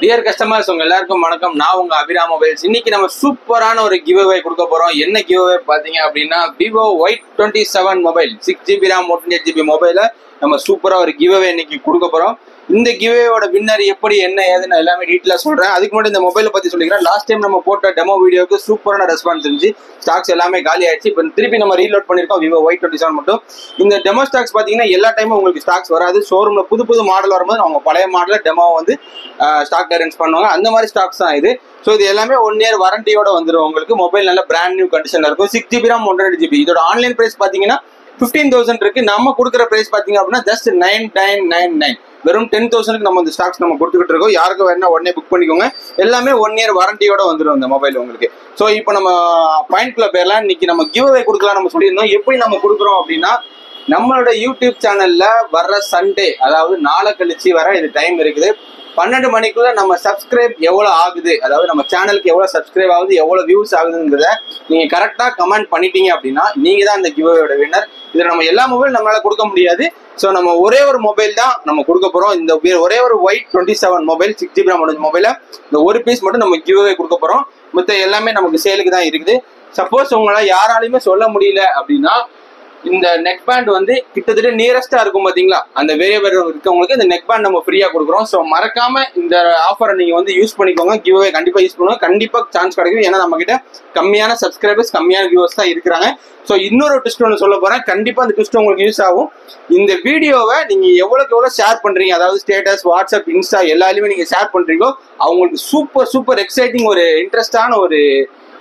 Dear customers உங்க எல்லாருக்கும் வணக்கம். நான் உங்க அபிராம் மொபைல்ஸ். இன்னைக்கு நம்ம சூப்பரான ஒரு கிவ் அவே கொடுக்க போறோம். என்ன கிவ் அவே பாத்தீங்க அப்படின்னா Vivo Y27 mobile 6GB RAM 128GB மொபைல நம்ம சூப்பரா ஒரு கிவ் அவே இன்னைக்கு கொடுக்க போறோம். இந்த கிவ்அவேயோட வின்னர் எப்படி என்ன ஏதுன்னு எல்லாமே டீட்டெயிலா சொல்றேன். அதுக்கு முன்னாடி இந்த மொபைலை பத்தி சொல்லிக்கிறேன். லாஸ்ட் டைம் நம்ம போட்ட டெமோ வீடியோக்கு சூப்பரான ரெஸ்பான்ஸ் இருந்துச்சு. ஸ்டாக்ஸ் எல்லாமே காலி ஆயிடுச்சு. இப்போ திருப்பி நம்ம ரீலோட் பண்ணிருக்கோம் Vivo Y27 மட்டும். இந்த டெமோ ஸ்டாக்ஸ் பாத்தீங்கன்னா எல்லா டைமும் உங்களுக்கு ஸ்டாக்ஸ் வராது. ஷோரூம்ல புது மாடல் வரும்போது அவங்க பழைய மாடல டெமோ வந்து ஸ்டாக் கிளியரன்ஸ் பண்ணுவாங்க. அந்த மாதிரி ஸ்டாக்ஸ் தான் இது. ஸோ இது எல்லாமே 1 year வாரண்டியோட வந்துடும். உங்களுக்கு மொபைல் நல்ல பிராண்ட் நியூ கண்டிஷன்ல இருக்கும். 6GB RAM 128GB. இதோட ஆன்லைன் பிரைஸ் பாத்தீங்கன்னா 15,000 இருக்கு. நம்ம கொடுக்குற பிரைஸ் பாத்தீங்க அப்படின்னா ஜஸ்ட் 9999. வெறும் 10,000க்கு நம்ம இந்த ஸ்டாக்ஸ் நம்ம கொடுத்துக்கிட்டு இருக்கோம். யாருக்கு வேணா உடனே புக் பண்ணிக்கோங்க. எல்லாமே 1 year வாரண்டியோட வந்துடும் இந்த மொபைல் உங்களுக்கு. ஸோ இப்போ நம்ம பாயிண்ட்குள்ள பேர்லாம் இன்னைக்கு நம்ம கிவ் அவே கொடுக்கலாம் நம்ம சொல்லியிருந்தோம். எப்படி நம்ம கொடுக்குறோம் அப்படின்னா நம்மளோட யூடியூப் சேனல்ல வர்ற சண்டே, அதாவது நாளை கழிச்சு வர இது டைம் இருக்குது. 12 மணிக்குள்ள நம்ம சப்ஸ்கிரைப் எவ்வளவு ஆகுது, அதாவது நம்ம சேனலுக்கு எவ்வளவு சப்ஸ்கிரைப் ஆகுது, எவ்வளவு வியூஸ் ஆகுதுங்கிறத நீங்க கரெக்டா கமெண்ட் பண்ணிட்டீங்க அப்படின்னா நீங்க தான் இந்த கிவ்அவேயோட வின்னர். இதுல நம்ம எல்லா மொபைல் நம்மளால கொடுக்க முடியாது. ஸோ நம்ம ஒரே ஒரு மொபைல் தான் நம்ம கொடுக்க போறோம். இந்த ஒரே ஒரு Y27 மொபைல் 6GB RAM மொபைல இந்த ஒரு பீஸ் மட்டும் நம்ம கிவ்அவே கொடுக்க போறோம். மொத்த எல்லாமே நமக்கு சேலுக்கு தான் இருக்குது. சப்போஸ் உங்களால யாராலையுமே சொல்ல முடியல அப்படின்னா இந்த நெக் பேண்ட் வந்து கிட்டத்தட்ட நியரஸ்டா இருக்கும் பாத்தீங்களா, அந்த வேரியபிள் இருக்கவங்களுக்கு இந்த நெக் பேண்ட் நம்ம ஃப்ரீயா கொடுக்குறோம். ஸோ மறக்காம இந்த ஆஃபரை நீங்க வந்து யூஸ் பண்ணிக்கோங்க. கிவ்அவே கண்டிப்பா யூஸ் பண்ணுவோம். கண்டிப்பா சான்ஸ் கிடைக்கும். ஏன்னா நம்ம கிட்ட கம்மியான சப்ஸ்கிரைபர்ஸ், கம்மியான வியூவர்ஸ் தான் இருக்கிறாங்க. ஸோ இன்னொரு ட்விஸ்ட் ஒன்று சொல்ல போறேன். கண்டிப்பா அந்த ட்விஸ்ட் உங்களுக்கு யூஸ் ஆகும். இந்த வீடியோவை நீங்க எவ்வளவுக்கு எவ்வளவு ஷேர் பண்றீங்க, அதாவது ஸ்டேட்டஸ், வாட்ஸ்அப், இன்ஸ்டா எல்லாருமே நீங்க ஷேர் பண்றீங்களோ அவங்களுக்கு சூப்பர் எக்ஸைட்டிங் ஒரு இன்ட்ரெஸ்டான ஒரு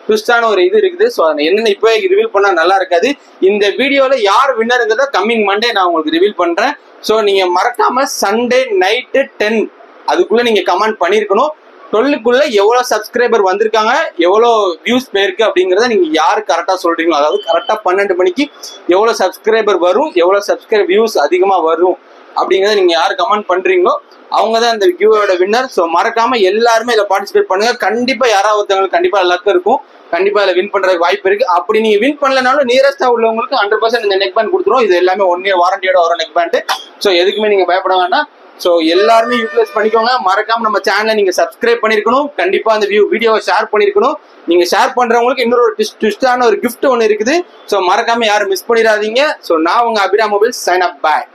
ட்விஸ்டான ஒரு இது இருக்குது. ஸோ அதை என்னென்ன இப்போ ரிவீல் பண்ணா நல்லா இருக்காது. இந்த வீடியோல யார் வின்னருங்கிறத கம்மிங் மண்டே நான் உங்களுக்கு ரிவீல் பண்றேன். ஸோ நீங்க மறக்காம சண்டே நைட்டு 10 அதுக்குள்ள நீங்க கமெண்ட் பண்ணிருக்கணும். 12க்குள்ள எவ்வளவு சப்ஸ்கிரைபர் வந்திருக்காங்க, எவ்வளவு வியூஸ் போயிருக்கு அப்படிங்கிறத நீங்க யாரு கரெக்டா சொல்றீங்களோ, அதாவது கரெக்டா 12 மணிக்கு எவ்வளவு சப்ஸ்கிரைபர் வரும், எவ்வளவு சப்ஸ்கிரைபர் வியூஸ் அதிகமா வரும் அப்படிங்கிறத நீங்க யாரு கமெண்ட் பண்றீங்களோ அவங்க தான் இந்த கிவ்அவேயோட வின்னர். ஸோ மறக்காம எல்லாருமே இதில் பார்ட்டிசிபேட் பண்ணுங்க. கண்டிப்பா யாராவது ஒருத்தவங்களுக்கு கண்டிப்பா லக் இருக்கும். கண்டிப்பா இதில் வின் பண்றதுக்கு வாய்ப்பு இருக்கு. அப்படி நீங்க வின் பண்ணலனாலும் நியரஸ்டா உள்ளவங்களுக்கு 100% இந்த நெக் பேண்ட் கொடுத்துரும். இது எல்லாமே 1 year வாரண்டியோட வர நெக் பேண்ட். ஸோ எதுக்குமே நீங்க பயப்பட வேண்டாம். ஸோ எல்லாருமே யூட்டிலைஸ் பண்ணிக்கோங்க. மறக்காம நம்ம சேனலை நீங்க சப்ஸ்கிரைப் பண்ணிருக்கணும். கண்டிப்பா அந்த வீடியோவை ஷேர் பண்ணிருக்கணும். நீங்க ஷேர் பண்றவங்களுக்கு இன்னொரு ட்விஸ்டான ஒரு கிஃப்ட் ஒன்று இருக்குது. ஸோ மறக்காம யாரும் மிஸ் பண்ணிடாதீங்க. ஸோ நான் உங்க அபிராம் மொபைல்ஸ் சைன் அப். பாய்.